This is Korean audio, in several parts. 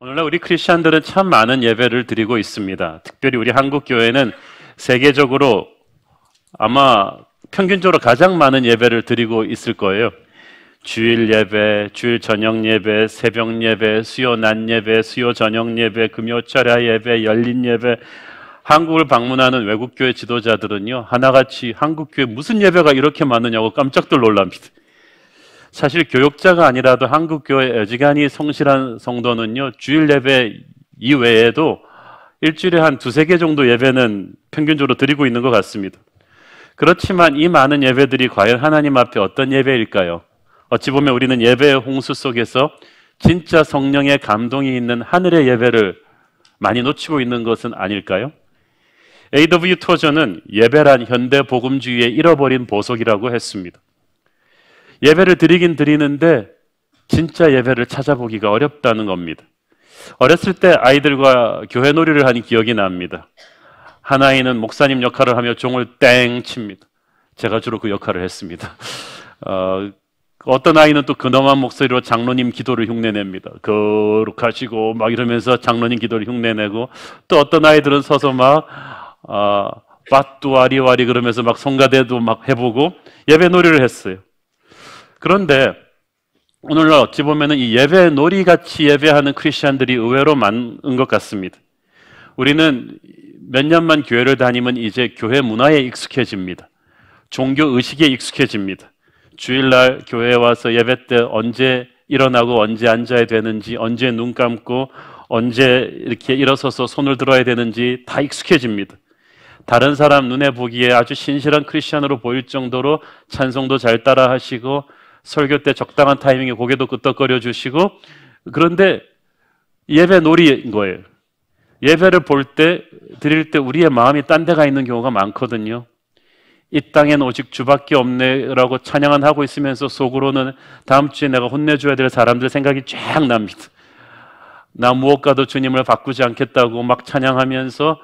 오늘날 우리 크리스천들은 참 많은 예배를 드리고 있습니다. 특별히 우리 한국 교회는 세계적으로 아마 평균적으로 가장 많은 예배를 드리고 있을 거예요. 주일 예배, 주일 저녁 예배, 새벽 예배, 수요 낮 예배, 수요 저녁 예배, 금요 철야 예배, 열린 예배. 한국을 방문하는 외국 교회 지도자들은요, 하나같이 한국 교회 무슨 예배가 이렇게 많으냐고 깜짝들 놀랍니다. 사실 교역자가 아니라도 한국 교회 어지간히 성실한 성도는요, 주일 예배 이외에도 일주일에 한 두세 개 정도 예배는 평균적으로 드리고 있는 것 같습니다. 그렇지만 이 많은 예배들이 과연 하나님 앞에 어떤 예배일까요? 어찌 보면 우리는 예배의 홍수 속에서 진짜 성령의 감동이 있는 하늘의 예배를 많이 놓치고 있는 것은 아닐까요? A.W. 토저는 예배란 현대 복음주의의 잃어버린 보석이라고 했습니다. 예배를 드리긴 드리는데 진짜 예배를 찾아보기가 어렵다는 겁니다. 어렸을 때 아이들과 교회 놀이를 하는 기억이 납니다. 한 아이는 목사님 역할을 하며 종을 땡 칩니다. 제가 주로 그 역할을 했습니다. 어떤 아이는 또 근엄한 목소리로 장로님 기도를 흉내냅니다. 거룩하시고 막 이러면서 장로님 기도를 흉내내고, 또 어떤 아이들은 서서 막 빠뚜와리와리 그러면서 막 성가대도 막 해보고 예배 놀이를 했어요. 그런데 오늘날 어찌 보면 이 예배 놀이같이 예배하는 크리스천들이 의외로 많은 것 같습니다. 우리는 몇 년만 교회를 다니면 이제 교회 문화에 익숙해집니다. 종교 의식에 익숙해집니다. 주일날 교회에 와서 예배 때 언제 일어나고 언제 앉아야 되는지, 언제 눈 감고 언제 이렇게 일어서서 손을 들어야 되는지 다 익숙해집니다. 다른 사람 눈에 보기에 아주 신실한 크리스천으로 보일 정도로 찬송도 잘 따라 하시고, 설교 때 적당한 타이밍에 고개도 끄덕거려 주시고, 그런데 예배 놀이인 거예요. 예배를 드릴 때 우리의 마음이 딴 데가 있는 경우가 많거든요. 이 땅엔 오직 주밖에 없네라고 찬양은 하고 있으면서 속으로는 다음 주에 내가 혼내줘야 될 사람들 생각이 쫙 납니다. 나 무엇과도 주님을 바꾸지 않겠다고 막 찬양하면서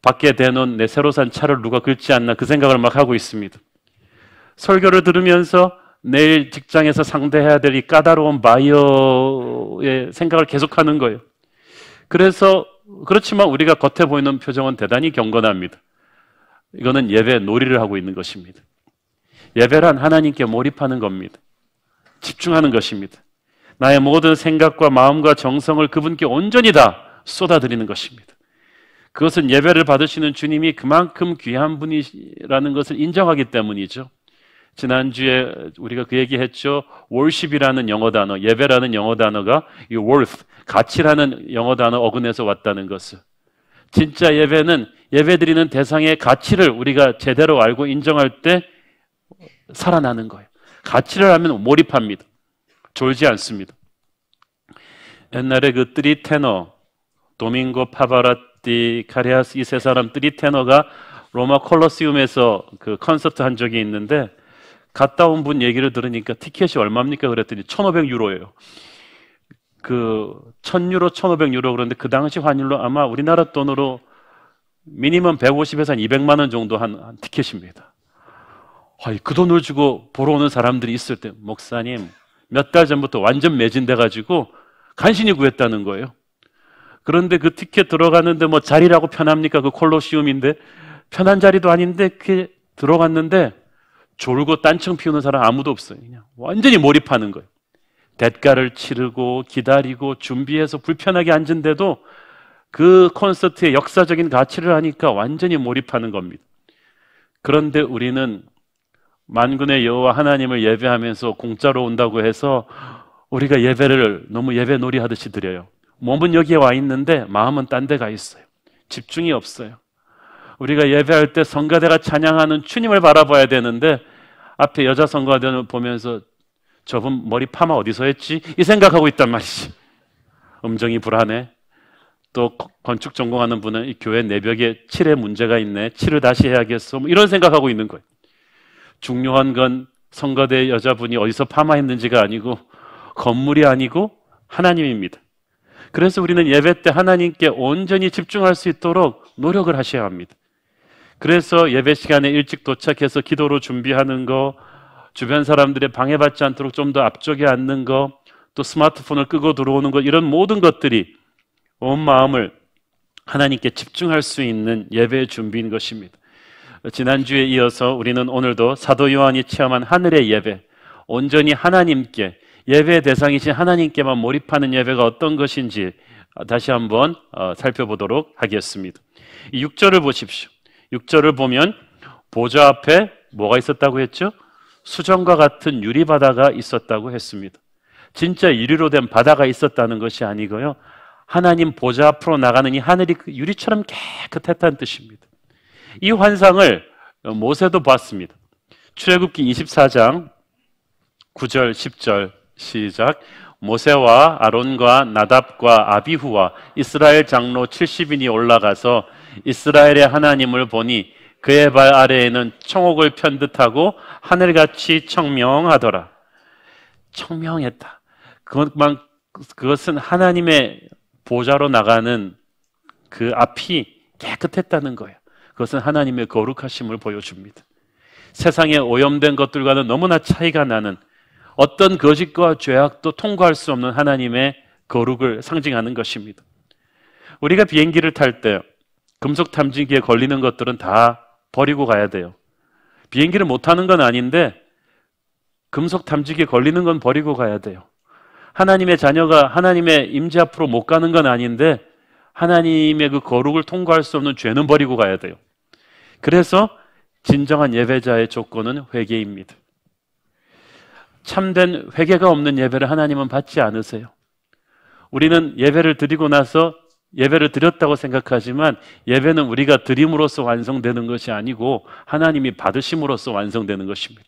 밖에 대놓은 내 새로 산 차를 누가 긁지 않나 그 생각을 막 하고 있습니다. 설교를 들으면서 내일 직장에서 상대해야 될 이 까다로운 바이어의 생각을 계속하는 거예요. 그렇지만 우리가 겉에 보이는 표정은 대단히 경건합니다. 이거는 예배 놀이를 하고 있는 것입니다. 예배란 하나님께 몰입하는 겁니다. 집중하는 것입니다. 나의 모든 생각과 마음과 정성을 그분께 온전히 다 쏟아드리는 것입니다. 그것은 예배를 받으시는 주님이 그만큼 귀한 분이라는 것을 인정하기 때문이죠. 지난주에 우리가 그 얘기했죠. worship이라는 영어 단어, 예배라는 영어 단어가 이 worth, 가치라는 영어 단어 어근에서 왔다는 것을. 진짜 예배는 예배드리는 대상의 가치를 우리가 제대로 알고 인정할 때 살아나는 거예요. 가치를 알면 몰입합니다. 졸지 않습니다. 옛날에 그 뜨리 테너, 도밍고 파바라티, 카레아스 이 세 사람 뜨리 테너가 로마 콜로세움에서 그 콘서트 한 적이 있는데, 갔다 온 분 얘기를 들으니까 티켓이 얼마입니까? 그랬더니 1,500유로예요. 1,000유로, 1,500유로. 그런데 그 당시 환율로 아마 우리나라 돈으로 미니멈 150에서 한 200만 원 정도 한 티켓입니다. 그 돈을 주고 보러 오는 사람들이 있을 때, 목사님, 몇 달 전부터 완전 매진돼가지고 간신히 구했다는 거예요. 그런데 그 티켓 들어갔는데 뭐 자리라고 편합니까? 그 콜로시움인데 편한 자리도 아닌데 그 들어갔는데 졸고 딴청 피우는 사람 아무도 없어요. 그냥 완전히 몰입하는 거예요. 대가를 치르고 기다리고 준비해서 불편하게 앉은데도 그 콘서트의 역사적인 가치를 하니까 완전히 몰입하는 겁니다. 그런데 우리는 만군의 여호와 하나님을 예배하면서 공짜로 온다고 해서 우리가 예배를 너무 예배 놀이 하듯이 드려요. 몸은 여기에 와 있는데 마음은 딴 데 가 있어요. 집중이 없어요. 우리가 예배할 때 성가대가 찬양하는 주님을 바라봐야 되는데 앞에 여자 성가대를 보면서 저분 머리 파마 어디서 했지? 이 생각하고 있단 말이지. 음정이 불안해. 또 건축 전공하는 분은 이 교회 내벽에 칠에 문제가 있네. 칠을 다시 해야겠어. 뭐 이런 생각하고 있는 거예요. 중요한 건 성가대 여자분이 어디서 파마했는지가 아니고 건물이 아니고 하나님입니다. 그래서 우리는 예배 때 하나님께 온전히 집중할 수 있도록 노력을 하셔야 합니다. 그래서 예배 시간에 일찍 도착해서 기도로 준비하는 거, 주변 사람들의 방해받지 않도록 좀 더 앞쪽에 앉는 거, 또 스마트폰을 끄고 들어오는 것, 이런 모든 것들이 온 마음을 하나님께 집중할 수 있는 예배의 준비인 것입니다. 지난주에 이어서 우리는 오늘도 사도 요한이 체험한 하늘의 예배, 온전히 하나님께, 예배의 대상이신 하나님께만 몰입하는 예배가 어떤 것인지 다시 한번 살펴보도록 하겠습니다. 6절을 보십시오. 6절을 보면 보좌 앞에 뭐가 있었다고 했죠? 수정과 같은 유리바다가 있었다고 했습니다. 진짜 유리로 된 바다가 있었다는 것이 아니고요, 하나님 보좌 앞으로 나가는 이 하늘이 유리처럼 깨끗했다는 뜻입니다. 이 환상을 모세도 봤습니다. 출애굽기 24장 9절 10절 시작. 모세와 아론과 나답과 아비후와 이스라엘 장로 70인이 올라가서 이스라엘의 하나님을 보니 그의 발 아래에는 청옥을 편 듯하고 하늘같이 청명하더라. 청명했다. 그것은 하나님의 보좌로 나가는 그 앞이 깨끗했다는 거예요. 그것은 하나님의 거룩하심을 보여줍니다. 세상에 오염된 것들과는 너무나 차이가 나는, 어떤 거짓과 죄악도 통과할 수 없는 하나님의 거룩을 상징하는 것입니다. 우리가 비행기를 탈 때 금속 탐지기에 걸리는 것들은 다 버리고 가야 돼요. 비행기를 못 타는 건 아닌데 금속 탐지기에 걸리는 건 버리고 가야 돼요. 하나님의 자녀가 하나님의 임재 앞으로 못 가는 건 아닌데 하나님의 그 거룩을 통과할 수 없는 죄는 버리고 가야 돼요. 그래서 진정한 예배자의 조건은 회개입니다. 참된 회개가 없는 예배를 하나님은 받지 않으세요. 우리는 예배를 드리고 나서 예배를 드렸다고 생각하지만 예배는 우리가 드림으로써 완성되는 것이 아니고 하나님이 받으심으로써 완성되는 것입니다.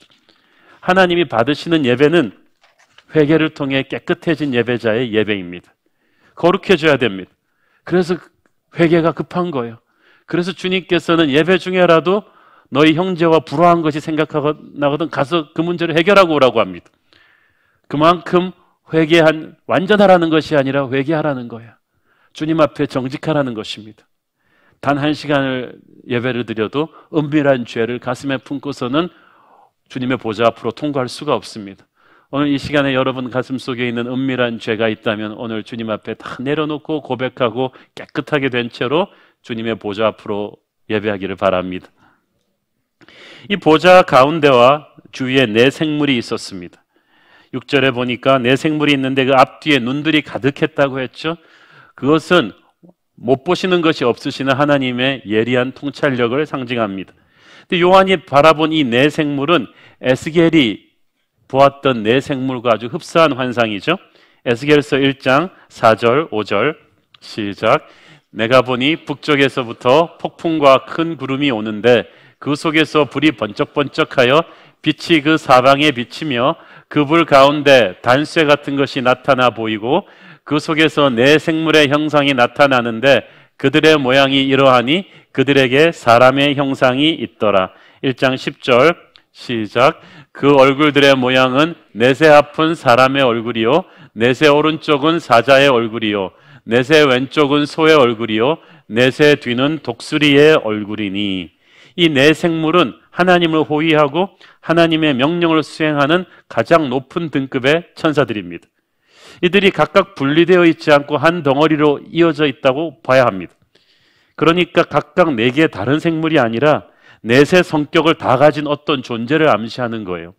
하나님이 받으시는 예배는 회개를 통해 깨끗해진 예배자의 예배입니다. 거룩해져야 됩니다. 그래서 회개가 급한 거예요. 그래서 주님께서는 예배 중에라도 너희 형제와 불화한 것이 생각나거든 가서 그 문제를 해결하고 오라고 합니다. 그만큼 완전하라는 것이 아니라 회개하라는 거예요. 주님 앞에 정직하라는 것입니다. 단 한 시간을 예배를 드려도 은밀한 죄를 가슴에 품고서는 주님의 보좌 앞으로 통과할 수가 없습니다. 오늘 이 시간에 여러분 가슴 속에 있는 은밀한 죄가 있다면 오늘 주님 앞에 다 내려놓고 고백하고 깨끗하게 된 채로 주님의 보좌 앞으로 예배하기를 바랍니다. 이 보좌 가운데와 주위에 네 생물이 있었습니다. 6절에 보니까 네 생물이 있는데 그 앞뒤에 눈들이 가득했다고 했죠. 그것은 못 보시는 것이 없으시는 하나님의 예리한 통찰력을 상징합니다. 근데 요한이 바라본 이 네 생물은 에스겔이 보았던 네 생물과 아주 흡사한 환상이죠. 에스겔서 1장 4절 5절 시작. 내가 보니 북쪽에서부터 폭풍과 큰 구름이 오는데 그 속에서 불이 번쩍번쩍하여 빛이 그 사방에 비치며 그 불 가운데 단쇠 같은 것이 나타나 보이고 그 속에서 네 생물의 형상이 나타나는데 그들의 모양이 이러하니 그들에게 사람의 형상이 있더라. 1장 10절 시작. 그 얼굴들의 모양은 넷의 앞은 사람의 얼굴이요 넷의 오른쪽은 사자의 얼굴이요 넷의 왼쪽은 소의 얼굴이요 넷의 뒤는 독수리의 얼굴이니. 이 네 생물은 하나님을 호위하고 하나님의 명령을 수행하는 가장 높은 등급의 천사들입니다. 이들이 각각 분리되어 있지 않고 한 덩어리로 이어져 있다고 봐야 합니다. 그러니까 각각 네 개의 다른 생물이 아니라 넷의 성격을 다 가진 어떤 존재를 암시하는 거예요.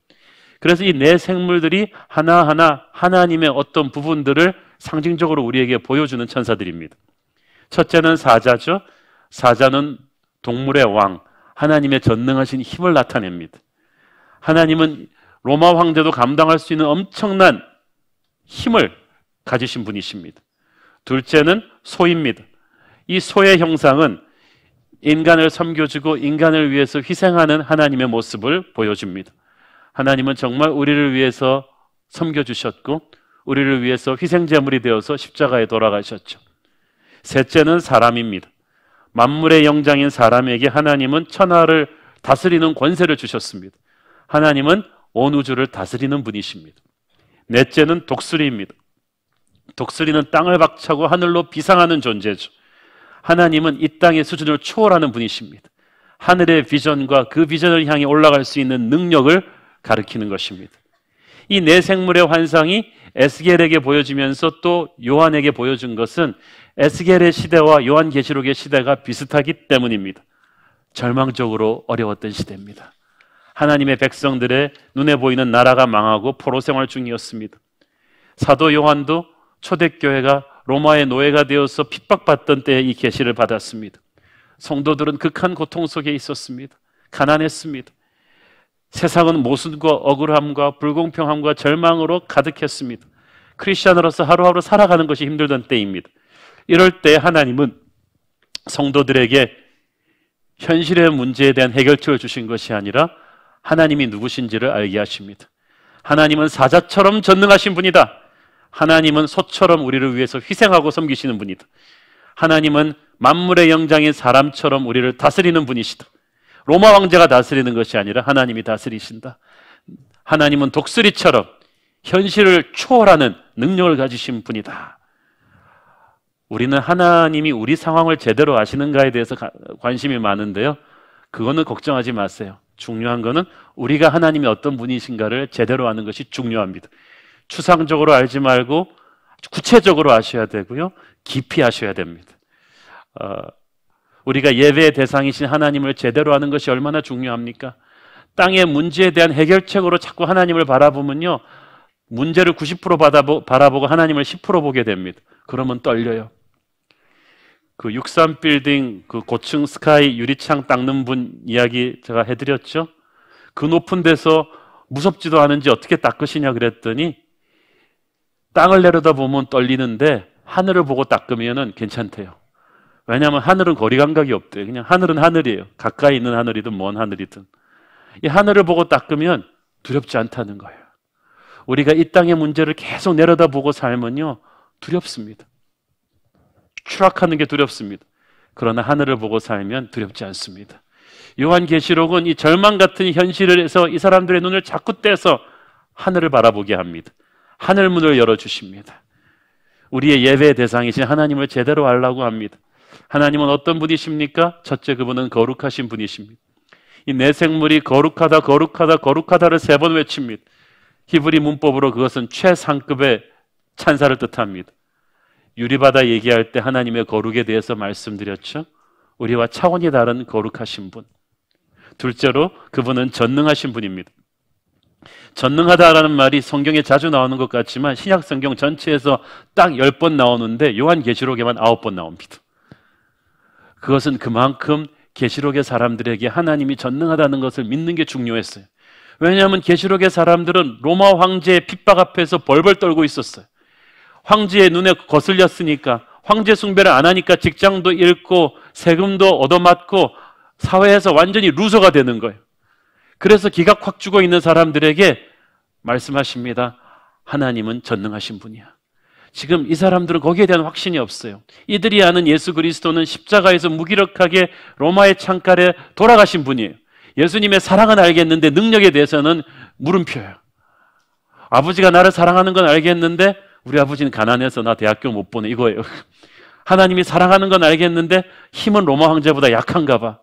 그래서 이 네 생물들이 하나하나 하나님의 어떤 부분들을 상징적으로 우리에게 보여주는 천사들입니다. 첫째는 사자죠. 사자는 동물의 왕, 하나님의 전능하신 힘을 나타냅니다. 하나님은 로마 황제도 감당할 수 있는 엄청난 힘을 가지신 분이십니다. 둘째는 소입니다. 이 소의 형상은 인간을 섬겨주고 인간을 위해서 희생하는 하나님의 모습을 보여줍니다. 하나님은 정말 우리를 위해서 섬겨주셨고 우리를 위해서 희생제물이 되어서 십자가에 돌아가셨죠. 셋째는 사람입니다. 만물의 영장인 사람에게 하나님은 천하를 다스리는 권세를 주셨습니다. 하나님은 온 우주를 다스리는 분이십니다. 넷째는 독수리입니다. 독수리는 땅을 박차고 하늘로 비상하는 존재죠. 하나님은 이 땅의 수준을 초월하는 분이십니다. 하늘의 비전과 그 비전을 향해 올라갈 수 있는 능력을 가리키는 것입니다. 이 네 생물의 환상이 에스겔에게 보여주면서 또 요한에게 보여준 것은 에스겔의 시대와 요한계시록의 시대가 비슷하기 때문입니다. 절망적으로 어려웠던 시대입니다. 하나님의 백성들의 눈에 보이는 나라가 망하고 포로 생활 중이었습니다. 사도 요한도 초대교회가 로마의 노예가 되어서 핍박받던 때에 이 계시를 받았습니다. 성도들은 극한 고통 속에 있었습니다. 가난했습니다. 세상은 모순과 억울함과 불공평함과 절망으로 가득했습니다. 크리스천으로서 하루하루 살아가는 것이 힘들던 때입니다. 이럴 때 하나님은 성도들에게 현실의 문제에 대한 해결책을 주신 것이 아니라 하나님이 누구신지를 알게 하십니다. 하나님은 사자처럼 전능하신 분이다. 하나님은 소처럼 우리를 위해서 희생하고 섬기시는 분이다. 하나님은 만물의 영장인 사람처럼 우리를 다스리는 분이시다. 로마 황제가 다스리는 것이 아니라 하나님이 다스리신다. 하나님은 독수리처럼 현실을 초월하는 능력을 가지신 분이다. 우리는 하나님이 우리 상황을 제대로 아시는가에 대해서 관심이 많은데요, 그거는 걱정하지 마세요. 중요한 거는 우리가 하나님이 어떤 분이신가를 제대로 아는 것이 중요합니다. 추상적으로 알지 말고 구체적으로 아셔야 되고요, 깊이 아셔야 됩니다. 우리가 예배의 대상이신 하나님을 제대로 아는 것이 얼마나 중요합니까? 땅의 문제에 대한 해결책으로 자꾸 하나님을 바라보면요, 문제를 90% 바라보고 하나님을 10% 보게 됩니다. 그러면 떨려요. 그 63빌딩 그 고층 스카이 유리창 닦는 분 이야기 제가 해드렸죠. 그 높은 데서 무섭지도 않은지 어떻게 닦으시냐 그랬더니 땅을 내려다보면 떨리는데 하늘을 보고 닦으면 괜찮대요. 왜냐하면 하늘은 거리 감각이 없대요. 그냥 하늘은 하늘이에요. 가까이 있는 하늘이든 먼 하늘이든. 이 하늘을 보고 닦으면 두렵지 않다는 거예요. 우리가 이 땅의 문제를 계속 내려다보고 살면요, 두렵습니다. 추락하는 게 두렵습니다. 그러나 하늘을 보고 살면 두렵지 않습니다. 요한계시록은 이 절망 같은 현실에서 이 사람들의 눈을 자꾸 떼서 하늘을 바라보게 합니다. 하늘문을 열어주십니다. 우리의 예배의 대상이신 하나님을 제대로 알라고 합니다. 하나님은 어떤 분이십니까? 첫째, 그분은 거룩하신 분이십니다. 이 내생물이 거룩하다 거룩하다 거룩하다를 3번 외칩니다. 히브리 문법으로 그것은 최상급의 찬사를 뜻합니다. 유리바다 얘기할 때 하나님의 거룩에 대해서 말씀드렸죠. 우리와 차원이 다른 거룩하신 분. 둘째로 그분은 전능하신 분입니다. 전능하다라는 말이 성경에 자주 나오는 것 같지만 신약 성경 전체에서 딱 10번 나오는데 요한계시록에만 9번 나옵니다. 그것은 그만큼 계시록의 사람들에게 하나님이 전능하다는 것을 믿는 게 중요했어요. 왜냐하면 계시록의 사람들은 로마 황제의 핍박 앞에서 벌벌 떨고 있었어요. 황제의 눈에 거슬렸으니까, 황제 숭배를 안 하니까 직장도 잃고 세금도 얻어맞고 사회에서 완전히 루저가 되는 거예요. 그래서 기가 확 죽어 있는 사람들에게 말씀하십니다. 하나님은 전능하신 분이야. 지금 이 사람들은 거기에 대한 확신이 없어요. 이들이 아는 예수 그리스도는 십자가에서 무기력하게 로마의 창칼에 돌아가신 분이에요. 예수님의 사랑은 알겠는데 능력에 대해서는 물음표예요. 아버지가 나를 사랑하는 건 알겠는데 우리 아버지는 가난해서 나 대학교 못 보내, 이거예요. 하나님이 사랑하는 건 알겠는데 힘은 로마 황제보다 약한가 봐.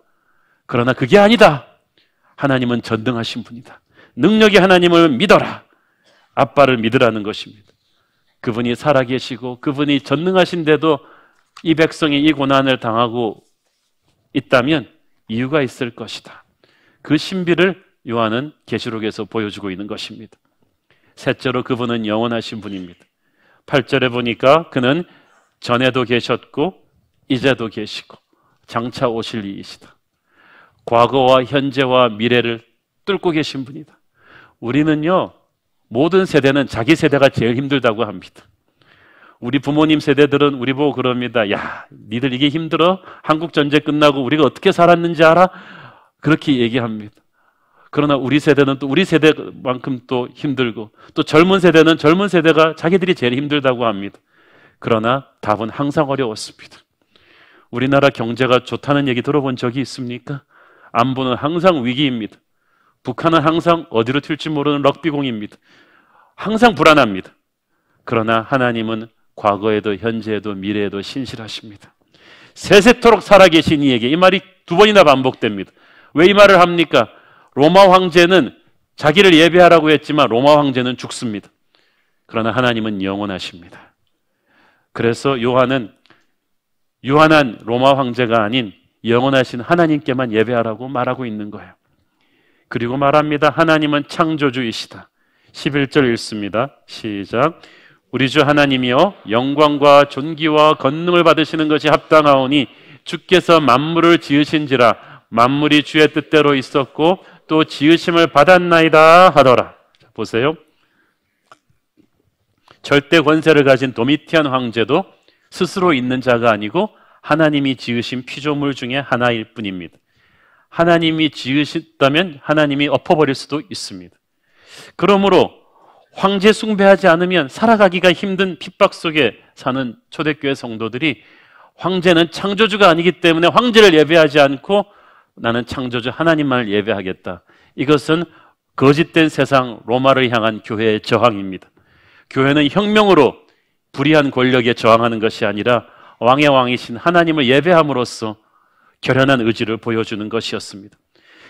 그러나 그게 아니다. 하나님은 전능하신 분이다. 능력이 하나님을 믿어라. 아빠를 믿으라는 것입니다. 그분이 살아계시고 그분이 전능하신데도 이 백성이 이 고난을 당하고 있다면 이유가 있을 것이다. 그 신비를 요한은 계시록에서 보여주고 있는 것입니다. 셋째로 그분은 영원하신 분입니다. 8절에 보니까 그는 전에도 계셨고 이제도 계시고 장차 오실 이이시다. 과거와 현재와 미래를 뚫고 계신 분이다. 우리는요, 모든 세대는 자기 세대가 제일 힘들다고 합니다. 우리 부모님 세대들은 우리 보고 그럽니다. 야, 니들 이게 힘들어? 한국 전쟁 끝나고 우리가 어떻게 살았는지 알아? 그렇게 얘기합니다. 그러나 우리 세대는 또 우리 세대만큼 또 힘들고, 또 젊은 세대는 젊은 세대가 자기들이 제일 힘들다고 합니다. 그러나 답은 항상 어려웠습니다. 우리나라 경제가 좋다는 얘기 들어본 적이 있습니까? 안보는 항상 위기입니다. 북한은 항상 어디로 튈지 모르는 럭비공입니다. 항상 불안합니다. 그러나 하나님은 과거에도 현재에도 미래에도 신실하십니다. 세세토록 살아계신 이에게, 이 말이 2번이나 반복됩니다. 왜 이 말을 합니까? 로마 황제는 자기를 예배하라고 했지만 로마 황제는 죽습니다. 그러나 하나님은 영원하십니다. 그래서 요한은 유한한 로마 황제가 아닌 영원하신 하나님께만 예배하라고 말하고 있는 거예요. 그리고 말합니다. 하나님은 창조주이시다. 11절 읽습니다. 시작. 우리 주 하나님이여 영광과 존귀와 권능을 받으시는 것이 합당하오니 주께서 만물을 지으신지라 만물이 주의 뜻대로 있었고 또 지으심을 받았나이다 하더라. 자, 보세요. 절대 권세를 가진 도미티안 황제도 스스로 있는 자가 아니고 하나님이 지으신 피조물 중에 하나일 뿐입니다. 하나님이 지으셨다면 하나님이 엎어버릴 수도 있습니다. 그러므로 황제 숭배하지 않으면 살아가기가 힘든 핍박 속에 사는 초대교회 성도들이 황제는 창조주가 아니기 때문에 황제를 예배하지 않고 나는 창조주 하나님만을 예배하겠다. 이것은 거짓된 세상 로마를 향한 교회의 저항입니다. 교회는 혁명으로 불의한 권력에 저항하는 것이 아니라 왕의 왕이신 하나님을 예배함으로써 결연한 의지를 보여주는 것이었습니다.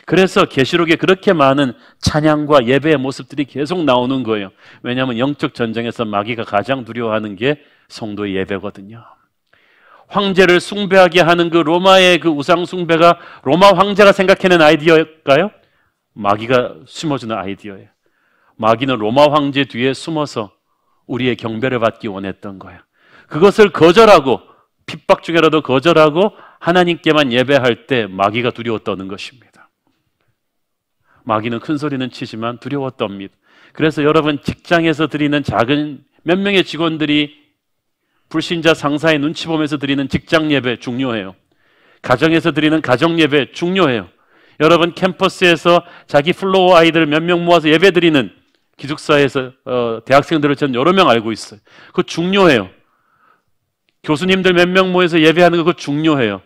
그래서 계시록에 그렇게 많은 찬양과 예배의 모습들이 계속 나오는 거예요. 왜냐하면 영적 전쟁에서 마귀가 가장 두려워하는 게 성도의 예배거든요. 황제를 숭배하게 하는 그 로마의 그 우상 숭배가 로마 황제가 생각해낸 아이디어일까요? 마귀가 심어주는 아이디어예요. 마귀는 로마 황제 뒤에 숨어서 우리의 경배를 받기 원했던 거예요. 그것을 거절하고 핍박 중에라도 거절하고 하나님께만 예배할 때 마귀가 두려워 떠는 것입니다. 마귀는 큰 소리는 치지만 두려워 떱니다. 그래서 여러분 직장에서 드리는 작은 몇 명의 직원들이 불신자 상사의 눈치 보면서 드리는 직장 예배 중요해요. 가정에서 드리는 가정 예배 중요해요. 여러분 캠퍼스에서 자기 플로어 아이들 몇 명 모아서 예배 드리는 기숙사에서 대학생들을 저는 여러 명 알고 있어요. 그거 중요해요. 교수님들 몇 명 모여서 예배하는 거 그거 중요해요.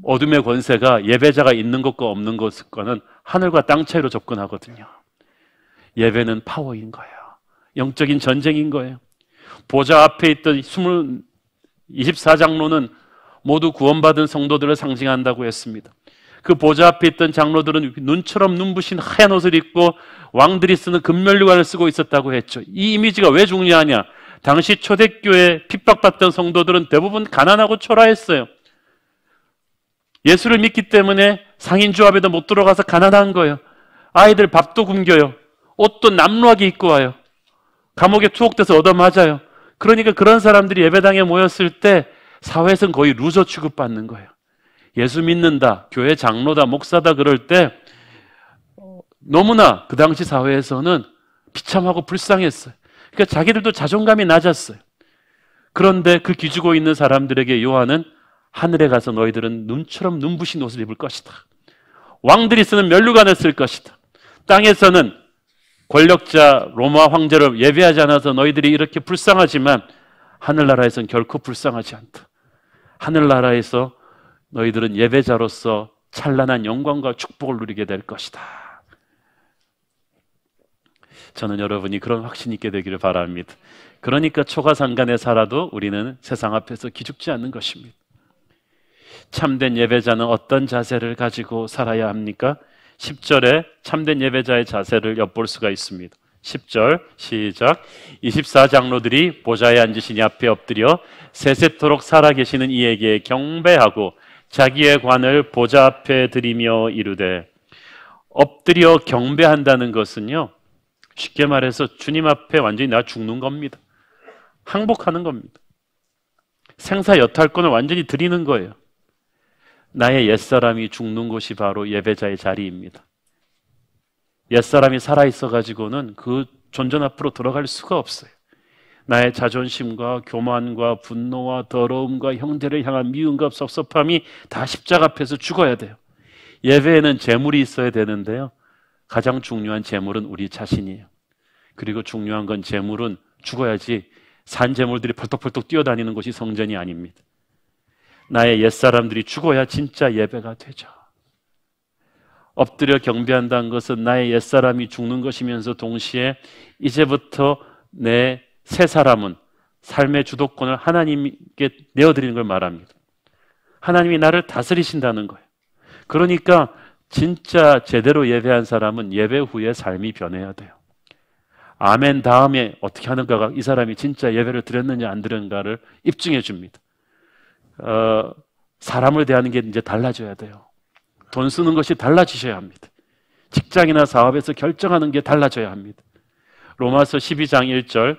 어둠의 권세가 예배자가 있는 것과 없는 것과는 하늘과 땅 차이로 접근하거든요. 예배는 파워인 거예요. 영적인 전쟁인 거예요. 보좌 앞에 있던 24장로는 모두 구원받은 성도들을 상징한다고 했습니다. 그 보좌 앞에 있던 장로들은 눈처럼 눈부신 하얀 옷을 입고 왕들이 쓰는 금면류관을 쓰고 있었다고 했죠. 이 이미지가 왜 중요하냐? 당시 초대교회 핍박받던 성도들은 대부분 가난하고 초라했어요. 예수를 믿기 때문에 상인조합에도 못 들어가서 가난한 거예요. 아이들 밥도 굶겨요. 옷도 남루하게 입고 와요. 감옥에 투옥돼서 얻어맞아요. 그러니까 그런 사람들이 예배당에 모였을 때 사회에서는 거의 루저 취급받는 거예요. 예수 믿는다, 교회 장로다, 목사다 그럴 때 너무나 그 당시 사회에서는 비참하고 불쌍했어요. 그러니까 자기들도 자존감이 낮았어요. 그런데 그 기죽어 있는 사람들에게 요한은 하늘에 가서 너희들은 눈처럼 눈부신 옷을 입을 것이다. 왕들이 쓰는 면류관을 쓸 것이다. 땅에서는 권력자 로마 황제를 예배하지 않아서 너희들이 이렇게 불쌍하지만 하늘나라에서는 결코 불쌍하지 않다. 하늘나라에서 너희들은 예배자로서 찬란한 영광과 축복을 누리게 될 것이다. 저는 여러분이 그런 확신 있게 되기를 바랍니다. 그러니까 초가상간에 살아도 우리는 세상 앞에서 기죽지 않는 것입니다. 참된 예배자는 어떤 자세를 가지고 살아야 합니까? 10절에 참된 예배자의 자세를 엿볼 수가 있습니다. 10절 시작. 24장로들이 보좌에 앉으신 이 앞에 엎드려 세세토록 살아계시는 이에게 경배하고 자기의 관을 보좌 앞에 드리며 이르되. 엎드려 경배한다는 것은요, 쉽게 말해서 주님 앞에 완전히 나 죽는 겁니다. 항복하는 겁니다. 생사 여탈권을 완전히 드리는 거예요. 나의 옛사람이 죽는 곳이 바로 예배자의 자리입니다. 옛사람이 살아있어 가지고는 그 존전 앞으로 들어갈 수가 없어요. 나의 자존심과 교만과 분노와 더러움과 형제를 향한 미움과 섭섭함이 다 십자가 앞에서 죽어야 돼요. 예배에는 재물이 있어야 되는데요, 가장 중요한 재물은 우리 자신이에요. 그리고 중요한 건 재물은 죽어야지 산 재물들이 펄떡펄떡 뛰어다니는 곳이 성전이 아닙니다. 나의 옛사람들이 죽어야 진짜 예배가 되죠. 엎드려 경배한다는 것은 나의 옛사람이 죽는 것이면서 동시에 이제부터 내 새 사람은 삶의 주도권을 하나님께 내어드리는 걸 말합니다. 하나님이 나를 다스리신다는 거예요. 그러니까 진짜 제대로 예배한 사람은 예배 후에 삶이 변해야 돼요. 아멘 다음에 어떻게 하는가가 이 사람이 진짜 예배를 드렸느냐 안 드렸는가를 입증해 줍니다. 사람을 대하는 게 이제 달라져야 돼요. 돈 쓰는 것이 달라지셔야 합니다. 직장이나 사업에서 결정하는 게 달라져야 합니다. 로마서 12장 1절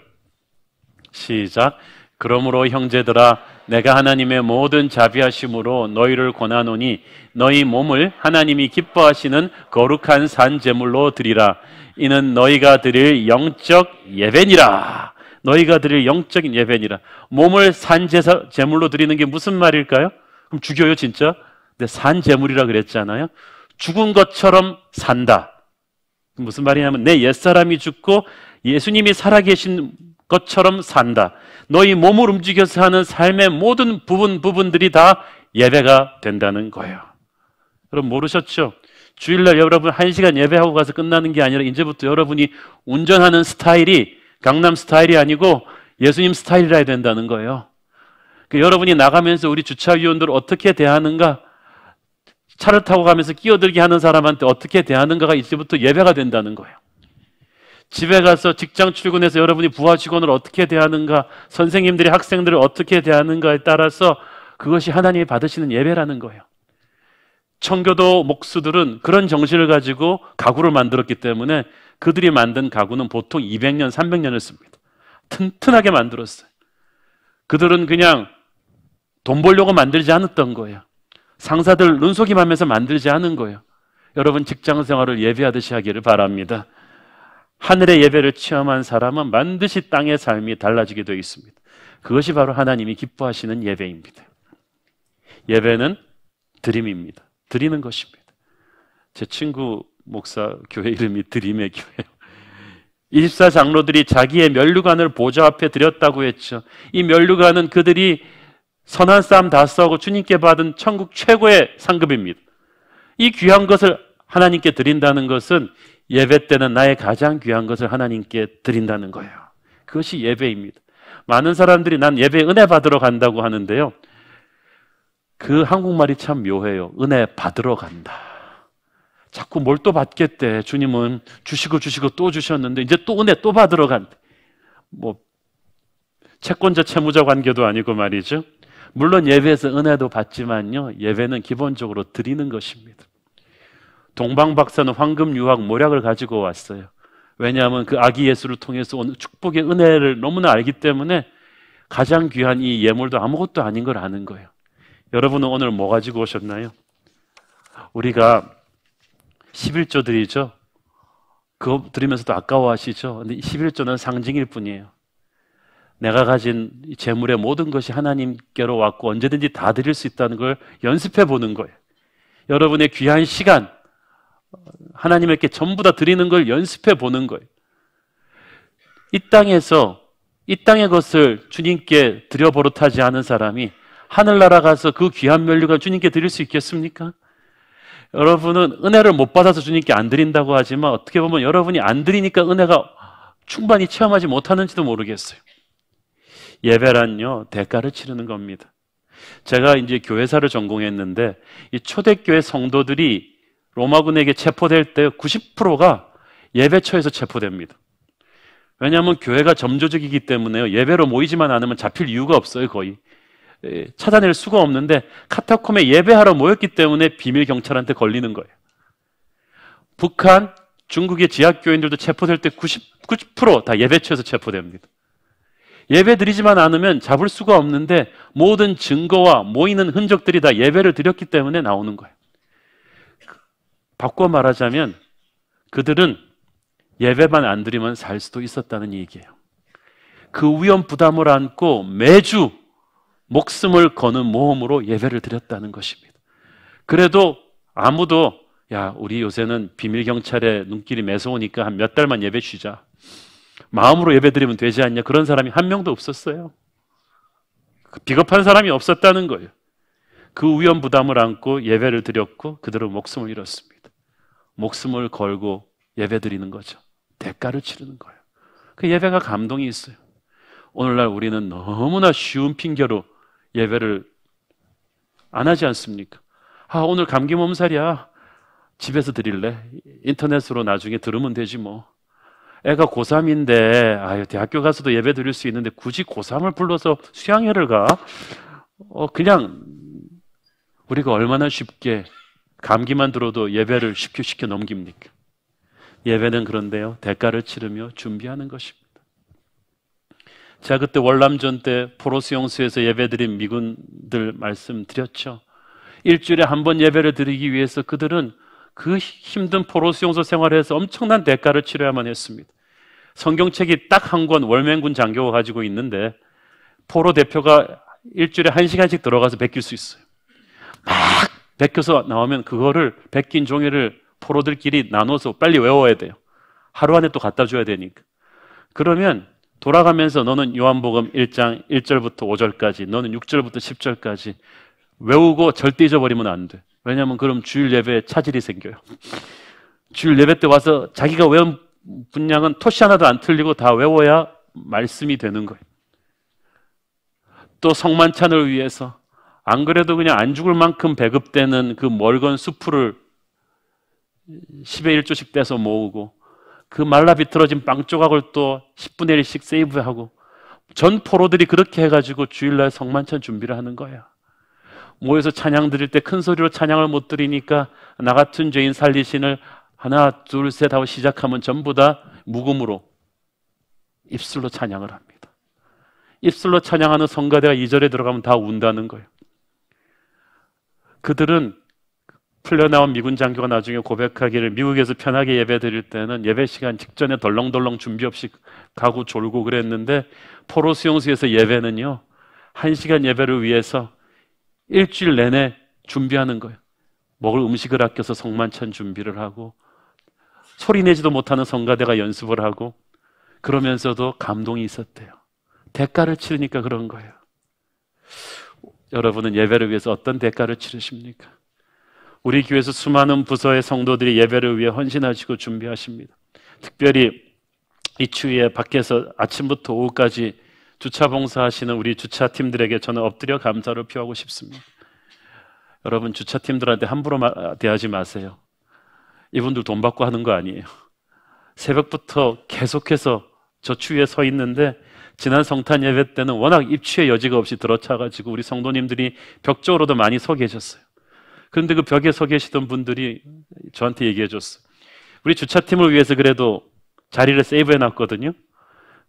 시작. 그러므로 형제들아 내가 하나님의 모든 자비하심으로 너희를 권하노니 너희 몸을 하나님이 기뻐하시는 거룩한 산 제물로 드리라. 이는 너희가 드릴 영적 예배니라. 너희가 드릴 영적인 예배니라. 몸을 산 제물로 드리는 게 무슨 말일까요? 그럼 죽여요 진짜? 근데 산 제물이라 그랬잖아요. 죽은 것처럼 산다. 무슨 말이냐면 내 옛사람이 죽고 예수님이 살아계신 것처럼 산다. 너희 몸을 움직여서 하는 삶의 모든 부분들이 다 예배가 된다는 거예요. 여러분 모르셨죠? 주일날 여러분 1시간 예배하고 가서 끝나는 게 아니라 이제부터 여러분이 운전하는 스타일이 강남 스타일이 아니고 예수님 스타일이라 해야 된다는 거예요. 여러분이 나가면서 우리 주차위원들을 어떻게 대하는가, 차를 타고 가면서 끼어들게 하는 사람한테 어떻게 대하는가가 이제부터 예배가 된다는 거예요. 집에 가서 직장 출근해서 여러분이 부하 직원을 어떻게 대하는가, 선생님들이 학생들을 어떻게 대하는가에 따라서 그것이 하나님이 받으시는 예배라는 거예요. 청교도 목수들은 그런 정신을 가지고 가구를 만들었기 때문에 그들이 만든 가구는 보통 200년, 300년을 씁니다. 튼튼하게 만들었어요. 그들은 그냥 돈 벌려고 만들지 않았던 거예요. 상사들 눈속임하면서 만들지 않은 거예요. 여러분 직장 생활을 예배하듯이 하기를 바랍니다. 하늘의 예배를 체험한 사람은 반드시 땅의 삶이 달라지게 되어 있습니다. 그것이 바로 하나님이 기뻐하시는 예배입니다. 예배는 드림입니다. 드리는 것입니다. 제 친구 목사 교회 이름이 드림의 교회예요. 24장로들이 자기의 면류관을 보좌 앞에 드렸다고 했죠. 이 면류관은 그들이 선한 싸움 다 싸우고 주님께 받은 천국 최고의 상급입니다. 이 귀한 것을 하나님께 드린다는 것은 예배 때는 나의 가장 귀한 것을 하나님께 드린다는 거예요. 그것이 예배입니다. 많은 사람들이 난 예배 은혜 받으러 간다고 하는데요. 그 한국말이 참 묘해요. 은혜 받으러 간다. 자꾸 뭘 또 받겠대. 주님은 주시고 또 주셨는데 이제 또 은혜 또 받으러 간대. 뭐 채권자 채무자 관계도 아니고 말이죠. 물론 예배에서 은혜도 받지만요. 예배는 기본적으로 드리는 것입니다. 동방 박사는 황금 유황 모략을 가지고 왔어요. 왜냐하면 그 아기 예수를 통해서 온 축복의 은혜를 너무나 알기 때문에 가장 귀한 이 예물도 아무것도 아닌 걸 아는 거예요. 여러분은 오늘 뭐 가지고 오셨나요? 우리가 11조 드리죠. 그거 드리면서도 아까워하시죠. 근데 11조는 상징일 뿐이에요. 내가 가진 재물의 모든 것이 하나님께로 왔고 언제든지 다 드릴 수 있다는 걸 연습해 보는 거예요. 여러분의 귀한 시간 하나님께 전부 다 드리는 걸 연습해 보는 거예요. 이 땅에서 이 땅의 것을 주님께 드려 버릇하지 않은 사람이 하늘나라 가서 그 귀한 면류관 주님께 드릴 수 있겠습니까? 여러분은 은혜를 못 받아서 주님께 안 드린다고 하지만 어떻게 보면 여러분이 안 드리니까 은혜가 충분히 체험하지 못하는지도 모르겠어요. 예배란요, 대가를 치르는 겁니다. 제가 이제 교회사를 전공했는데 이 초대교회 성도들이 로마군에게 체포될 때 90%가 예배처에서 체포됩니다. 왜냐하면 교회가 점조적이기 때문에요. 예배로 모이지만 않으면 잡힐 이유가 없어요. 거의 찾아낼 수가 없는데 카타콤에 예배하러 모였기 때문에 비밀 경찰한테 걸리는 거예요. 북한, 중국의 지하교인들도 체포될 때 90% 예배처에서 체포됩니다. 예배 드리지만 않으면 잡을 수가 없는데 모든 증거와 모이는 흔적들이 다 예배를 드렸기 때문에 나오는 거예요. 바꿔 말하자면 그들은 예배만 안 드리면 살 수도 있었다는 얘기예요. 그 위험 부담을 안고 매주 목숨을 거는 모험으로 예배를 드렸다는 것입니다. 그래도 아무도 야, 우리 요새는 비밀경찰의 눈길이 매서우니까 한 몇 달만 예배 쉬자. 마음으로 예배 드리면 되지 않냐. 그런 사람이 한 명도 없었어요. 비겁한 사람이 없었다는 거예요. 그 위험 부담을 안고 예배를 드렸고 그들은 목숨을 잃었습니다. 목숨을 걸고 예배 드리는 거죠. 대가를 치르는 거예요. 그 예배가 감동이 있어요. 오늘날 우리는 너무나 쉬운 핑계로 예배를 안 하지 않습니까? 아, 오늘 감기 몸살이야. 집에서 드릴래? 인터넷으로 나중에 들으면 되지 뭐. 애가 고3인데 아유 대학교 가서도 예배 드릴 수 있는데 굳이 고3을 불러서 수양회를 가? 그냥 우리가 얼마나 쉽게 감기만 들어도 예배를 쉽게 쉽게 넘깁니까? 예배는 그런데요, 대가를 치르며 준비하는 것입니다. 제가 그때 월남전 때 포로수용소에서 예배드린 미군들 말씀드렸죠. 일주일에 한 번 예배를 드리기 위해서 그들은 그 힘든 포로수용소 생활에서 엄청난 대가를 치러야만 했습니다. 성경책이 딱 한 권 월맹군 장교가 가지고 있는데 포로 대표가 일주일에 1시간씩 들어가서 베낄 수 있어요. 막 베껴서 나오면 그거를 베낀 종이를 포로들끼리 나눠서 빨리 외워야 돼요. 하루 안에 또 갖다 줘야 되니까. 그러면 돌아가면서 너는 요한복음 1장 1절부터 5절까지, 너는 6절부터 10절까지 외우고 절대 잊어버리면 안 돼. 왜냐하면 그럼 주일 예배에 차질이 생겨요. 주일 예배 때 와서 자기가 외운 분량은 토시 하나도 안 틀리고 다 외워야 말씀이 되는 거예요. 또 성만찬을 위해서 안 그래도 그냥 안 죽을 만큼 배급되는 그 멀건 수프를 10의 1조씩 떼서 모으고 그 말라 비틀어진 빵 조각을 또 10분의 1씩 세이브하고 전 포로들이 그렇게 해가지고 주일날 성만찬 준비를 하는 거야. 모여서 찬양 드릴 때 큰 소리로 찬양을 못 드리니까 나 같은 죄인 살리신을 하나 둘 셋 하고 시작하면 전부 다 묵음으로 입술로 찬양을 합니다. 입술로 찬양하는 성가대가 2절에 들어가면 다 운다는 거예요. 그들은 풀려나온 미군 장교가 나중에 고백하기를 미국에서 편하게 예배 드릴 때는 예배 시간 직전에 덜렁덜렁 준비 없이 가고 졸고 그랬는데 포로 수용소에서 예배는요 1시간 예배를 위해서 일주일 내내 준비하는 거예요. 먹을 음식을 아껴서 성만찬 준비를 하고 소리 내지도 못하는 성가대가 연습을 하고 그러면서도 감동이 있었대요. 대가를 치르니까 그런 거예요. 여러분은 예배를 위해서 어떤 대가를 치르십니까? 우리 교회에서 수많은 부서의 성도들이 예배를 위해 헌신하시고 준비하십니다. 특별히 이 추위에 밖에서 아침부터 오후까지 주차 봉사하시는 우리 주차팀들에게 저는 엎드려 감사를 표하고 싶습니다. 여러분 주차팀들한테 함부로 대하지 마세요. 이분들 돈 받고 하는 거 아니에요. 새벽부터 계속해서 저 추위에 서 있는데 지난 성탄 예배 때는 워낙 입추의 여지가 없이 들어차가지고 우리 성도님들이 벽 쪽으로도 많이 서 계셨어요. 그런데 그 벽에 서 계시던 분들이 저한테 얘기해 줬어요. 우리 주차팀을 위해서 그래도 자리를 세이브해 놨거든요.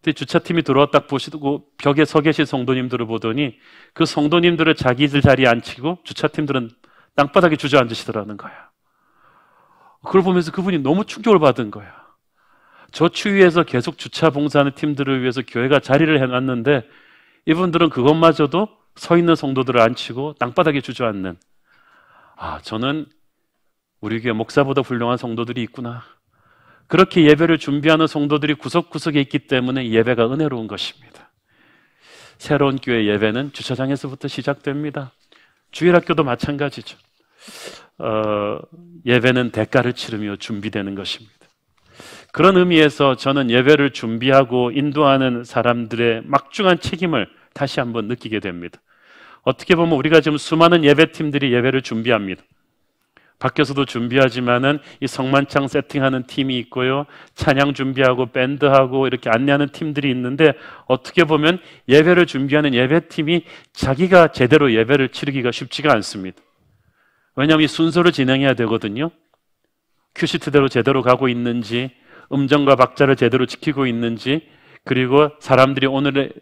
근데 주차팀이 들어와 딱 보시고 벽에 서 계신 성도님들을 보더니 그 성도님들을 자기들 자리에 앉히고 주차팀들은 땅바닥에 주저앉으시더라는 거야. 그걸 보면서 그분이 너무 충격을 받은 거야. 저 추위에서 계속 주차 봉사하는 팀들을 위해서 교회가 자리를 해놨는데 이분들은 그것마저도 서 있는 성도들을 앉히고 땅바닥에 주저앉는, 저는 우리 교회 목사보다 훌륭한 성도들이 있구나. 그렇게 예배를 준비하는 성도들이 구석구석에 있기 때문에 예배가 은혜로운 것입니다. 새로운 교회 예배는 주차장에서부터 시작됩니다. 주일학교도 마찬가지죠. 예배는 대가를 치르며 준비되는 것입니다. 그런 의미에서 저는 예배를 준비하고 인도하는 사람들의 막중한 책임을 다시 한번 느끼게 됩니다. 어떻게 보면 우리가 지금 수많은 예배팀들이 예배를 준비합니다. 밖에서도 준비하지만은 이 성만찬 세팅하는 팀이 있고요, 찬양 준비하고 밴드하고 이렇게 안내하는 팀들이 있는데 어떻게 보면 예배를 준비하는 예배팀이 자기가 제대로 예배를 치르기가 쉽지가 않습니다. 왜냐하면 이 순서를 진행해야 되거든요. 큐시트대로 제대로 가고 있는지, 음정과 박자를 제대로 지키고 있는지, 그리고 사람들이 오늘의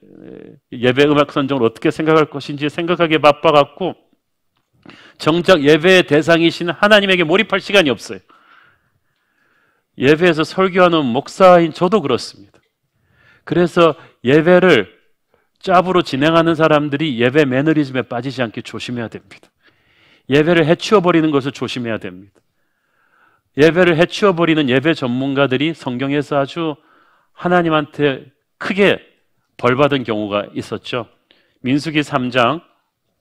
예배 음악 선정을 어떻게 생각할 것인지 생각하기에 바빠갖고 정작 예배의 대상이신 하나님에게 몰입할 시간이 없어요. 예배에서 설교하는 목사인 저도 그렇습니다. 그래서 예배를 짭으로 진행하는 사람들이 예배 매너리즘에 빠지지 않게 조심해야 됩니다. 예배를 해치워버리는 것을 조심해야 됩니다. 예배를 해치워버리는 예배 전문가들이 성경에서 아주 하나님한테 크게 벌받은 경우가 있었죠. 민수기 3장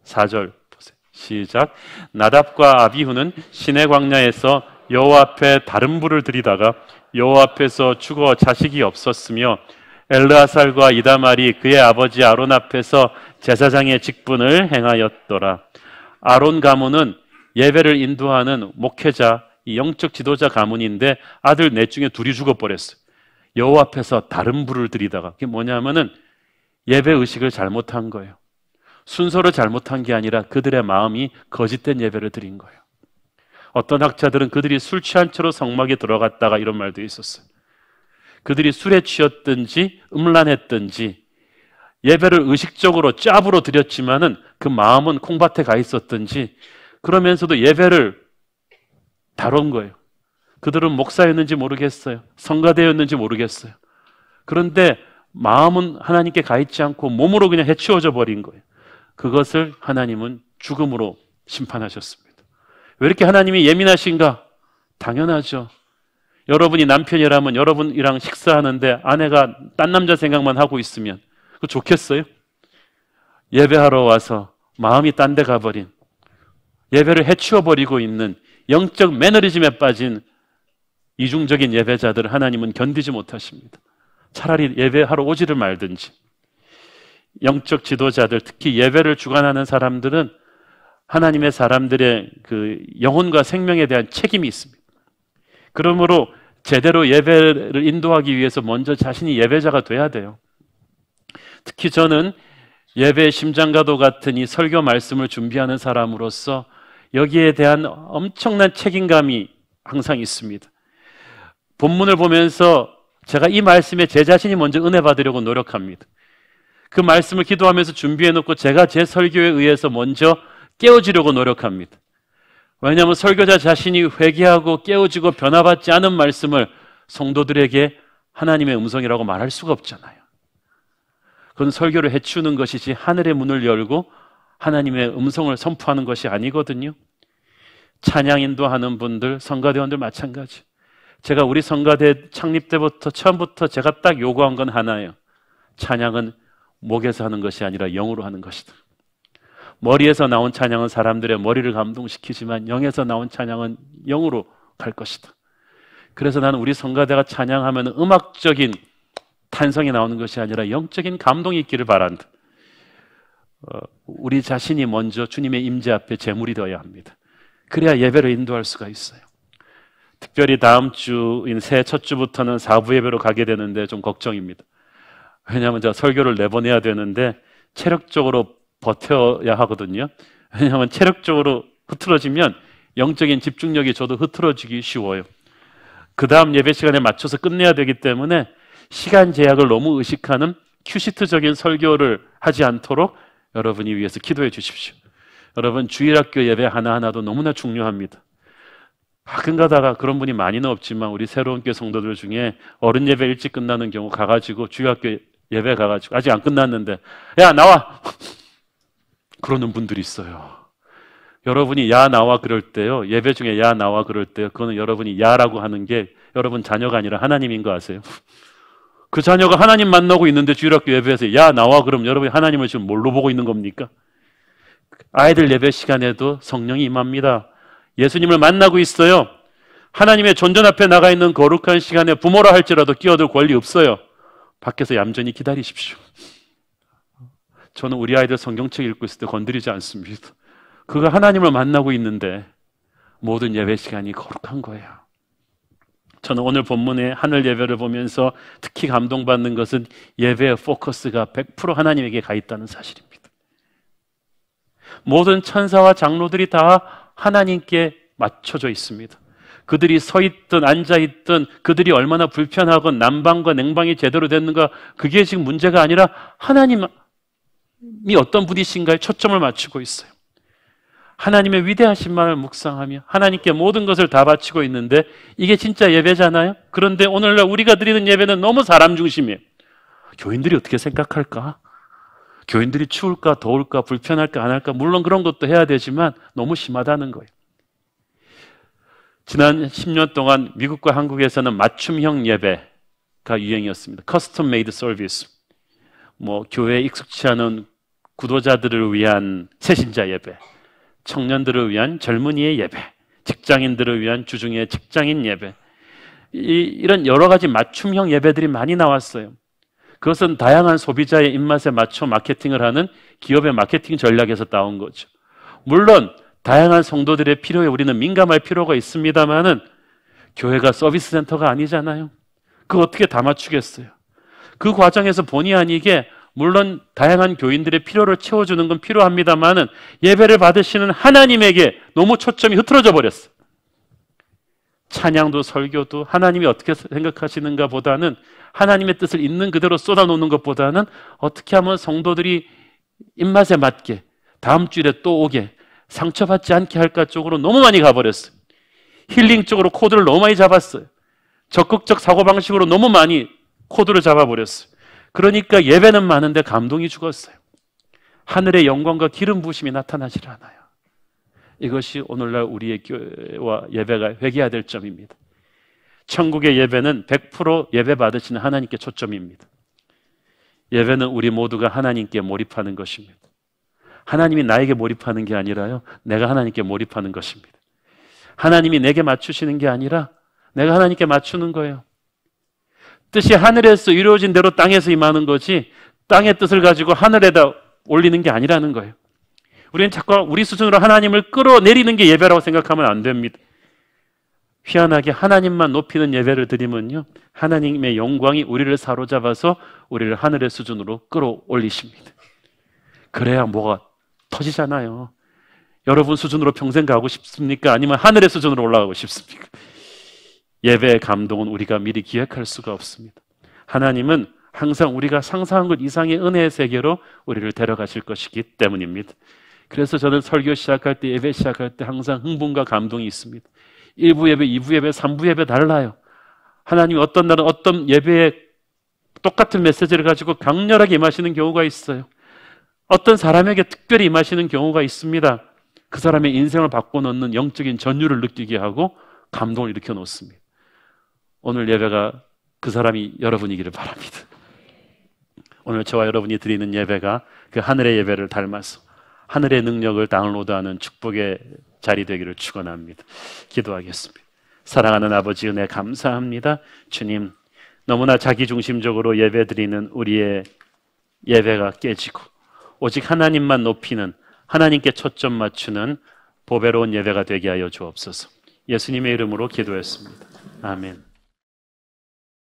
4절 보세요. 시작. 나답과 아비후는 시내 광야에서 여호와 앞에 다른 불을 들이다가 여호와 앞에서 죽어 자식이 없었으며 엘르아살과 이다말이 그의 아버지 아론 앞에서 제사장의 직분을 행하였더라. 아론 가문은 예배를 인도하는 목회자, 영적 지도자 가문인데 아들 넷 중에 둘이 죽어버렸어요. 여호와 앞에서 다른 불을 들이다가, 그게 뭐냐면은 예배 의식을 잘못한 거예요. 순서를 잘못한 게 아니라 그들의 마음이 거짓된 예배를 드린 거예요. 어떤 학자들은 그들이 술 취한 채로 성막에 들어갔다가 이런 말도 있었어요. 그들이 술에 취했든지 음란했든지 예배를 의식적으로 짭으로 드렸지만은 그 마음은 콩밭에 가 있었든지 그러면서도 예배를 다룬 거예요. 그들은 목사였는지 모르겠어요. 성가대였는지 모르겠어요. 그런데 마음은 하나님께 가 있지 않고 몸으로 그냥 해치워져 버린 거예요. 그것을 하나님은 죽음으로 심판하셨습니다. 왜 이렇게 하나님이 예민하신가? 당연하죠. 여러분이 남편이라면 여러분이랑 식사하는데 아내가 딴 남자 생각만 하고 있으면 그거 좋겠어요? 예배하러 와서 마음이 딴 데 가버린, 예배를 해치워버리고 있는 영적 매너리즘에 빠진 이중적인 예배자들을 하나님은 견디지 못하십니다. 차라리 예배하러 오지를 말든지. 영적 지도자들, 특히 예배를 주관하는 사람들은 하나님의 사람들의 그 영혼과 생명에 대한 책임이 있습니다. 그러므로 제대로 예배를 인도하기 위해서 먼저 자신이 예배자가 돼야 돼요. 특히 저는 예배의 심장과도 같은 이 설교 말씀을 준비하는 사람으로서 여기에 대한 엄청난 책임감이 항상 있습니다. 본문을 보면서 제가 이 말씀에 제 자신이 먼저 은혜 받으려고 노력합니다. 그 말씀을 기도하면서 준비해 놓고 제가 제 설교에 의해서 먼저 깨어지려고 노력합니다. 왜냐하면 설교자 자신이 회개하고 깨어지고 변화받지 않은 말씀을 성도들에게 하나님의 음성이라고 말할 수가 없잖아요. 그건 설교를 해치우는 것이지 하늘의 문을 열고 하나님의 음성을 선포하는 것이 아니거든요. 찬양 인도하는 분들, 성가대원들 마찬가지. 제가 우리 성가대 창립 때부터 처음부터 제가 딱 요구한 건 하나예요. 찬양은 목에서 하는 것이 아니라 영으로 하는 것이다. 머리에서 나온 찬양은 사람들의 머리를 감동시키지만 영에서 나온 찬양은 영으로 갈 것이다. 그래서 나는 우리 성가대가 찬양하면 음악적인 탄성이 나오는 것이 아니라 영적인 감동이 있기를 바란다. 우리 자신이 먼저 주님의 임재 앞에 제물이 되어야 합니다. 그래야 예배를 인도할 수가 있어요. 특별히 다음 주인 새해 첫 주부터는 4부 예배로 가게 되는데 좀 걱정입니다. 왜냐하면 제가 설교를 내보내야 되는데 체력적으로 버텨야 하거든요. 왜냐하면 체력적으로 흐트러지면 영적인 집중력이 저도 흐트러지기 쉬워요. 그 다음 예배 시간에 맞춰서 끝내야 되기 때문에 시간 제약을 너무 의식하는 큐시트적인 설교를 하지 않도록 여러분이 위해서 기도해 주십시오. 여러분 주일학교 예배 하나하나도 너무나 중요합니다. 가끔 가다가 그런 분이 많이는 없지만 우리 새로운 교회 성도들 중에 어른 예배 일찍 끝나는 경우 가가지고 주일학교 예배 가가지고 아직 안 끝났는데 야 나와! 그러는 분들이 있어요. 여러분이 야 나와 그럴 때요, 예배 중에 야 나와 그럴 때요, 그거는 여러분이 야라고 하는 게 여러분 자녀가 아니라 하나님인 거 아세요? 그 자녀가 하나님 만나고 있는데 주일학교 예배에서 야 나와 그럼 여러분이 하나님을 지금 뭘로 보고 있는 겁니까? 아이들 예배 시간에도 성령이 임합니다. 예수님을 만나고 있어요. 하나님의 존전 앞에 나가 있는 거룩한 시간에 부모라 할지라도 끼어들 권리 없어요. 밖에서 얌전히 기다리십시오. 저는 우리 아이들 성경책 읽고 있을 때 건드리지 않습니다. 그가 하나님을 만나고 있는데 모든 예배 시간이 거룩한 거예요. 저는 오늘 본문의 하늘 예배를 보면서 특히 감동받는 것은 예배의 포커스가 100% 하나님에게 가 있다는 사실입니다. 모든 천사와 장로들이 다 하나님께 맞춰져 있습니다. 그들이 서 있든 앉아 있든 그들이 얼마나 불편하건 난방과 냉방이 제대로 됐는가, 그게 지금 문제가 아니라 하나님이 어떤 분이신가에 초점을 맞추고 있어요. 하나님의 위대하신만을 묵상하며 하나님께 모든 것을 다 바치고 있는데 이게 진짜 예배잖아요. 그런데 오늘날 우리가 드리는 예배는 너무 사람 중심이에요. 교인들이 어떻게 생각할까? 교인들이 추울까 더울까 불편할까 안 할까, 물론 그런 것도 해야 되지만 너무 심하다는 거예요. 지난 10년 동안 미국과 한국에서는 맞춤형 예배가 유행이었습니다. 커스텀 메이드 서비스, 교회에 익숙치 않은 구도자들을 위한 새신자 예배, 청년들을 위한 젊은이의 예배, 직장인들을 위한 주중의 직장인 예배, 이런 여러 가지 맞춤형 예배들이 많이 나왔어요. 그것은 다양한 소비자의 입맛에 맞춰 마케팅을 하는 기업의 마케팅 전략에서 나온 거죠. 물론 다양한 성도들의 필요에 우리는 민감할 필요가 있습니다만은 교회가 서비스 센터가 아니잖아요. 그거 어떻게 다 맞추겠어요? 그 과정에서 본의 아니게 물론 다양한 교인들의 필요를 채워주는 건 필요합니다만은 예배를 받으시는 하나님에게 너무 초점이 흐트러져 버렸어요. 찬양도 설교도 하나님이 어떻게 생각하시는가 보다는 하나님의 뜻을 있는 그대로 쏟아놓는 것보다는 어떻게 하면 성도들이 입맛에 맞게 다음 주일에 또 오게 상처받지 않게 할까 쪽으로 너무 많이 가버렸어요. 힐링 쪽으로 코드를 너무 많이 잡았어요. 적극적 사고방식으로 너무 많이 코드를 잡아버렸어요. 그러니까 예배는 많은데 감동이 죽었어요. 하늘의 영광과 기름 부으심이 나타나질 않아요. 이것이 오늘날 우리의 교회와 예배가 회개해야 될 점입니다. 천국의 예배는 100% 예배 받으시는 하나님께 초점입니다. 예배는 우리 모두가 하나님께 몰입하는 것입니다. 하나님이 나에게 몰입하는 게 아니라요, 내가 하나님께 몰입하는 것입니다. 하나님이 내게 맞추시는 게 아니라 내가 하나님께 맞추는 거예요. 뜻이 하늘에서 이루어진 대로 땅에서 임하는 거지 땅의 뜻을 가지고 하늘에다 올리는 게 아니라는 거예요. 우리는 자꾸 우리 수준으로 하나님을 끌어내리는 게 예배라고 생각하면 안 됩니다. 희한하게 하나님만 높이는 예배를 드리면요, 하나님의 영광이 우리를 사로잡아서 우리를 하늘의 수준으로 끌어올리십니다. 그래야 뭐가 터지잖아요. 여러분 수준으로 평생 가고 싶습니까? 아니면 하늘의 수준으로 올라가고 싶습니까? 예배의 감동은 우리가 미리 기획할 수가 없습니다. 하나님은 항상 우리가 상상한 것 이상의 은혜의 세계로 우리를 데려가실 것이기 때문입니다. 그래서 저는 설교 시작할 때, 예배 시작할 때 항상 흥분과 감동이 있습니다. 1부 예배, 2부 예배, 3부 예배 달라요. 하나님이 어떤 날은 어떤 예배에 똑같은 메시지를 가지고 강렬하게 임하시는 경우가 있어요. 어떤 사람에게 특별히 임하시는 경우가 있습니다. 그 사람의 인생을 바꿔놓는 영적인 전율을 느끼게 하고 감동을 일으켜 놓습니다. 오늘 예배가 그 사람이 여러분이기를 바랍니다. 오늘 저와 여러분이 드리는 예배가 그 하늘의 예배를 닮아서 하늘의 능력을 다운로드하는 축복의 자리 되기를 축원합니다. 기도하겠습니다. 사랑하는 아버지, 은혜 감사합니다. 주님, 너무나 자기중심적으로 예배드리는 우리의 예배가 깨지고 오직 하나님만 높이는, 하나님께 초점 맞추는 보배로운 예배가 되게 하여 주옵소서. 예수님의 이름으로 기도했습니다. 아멘.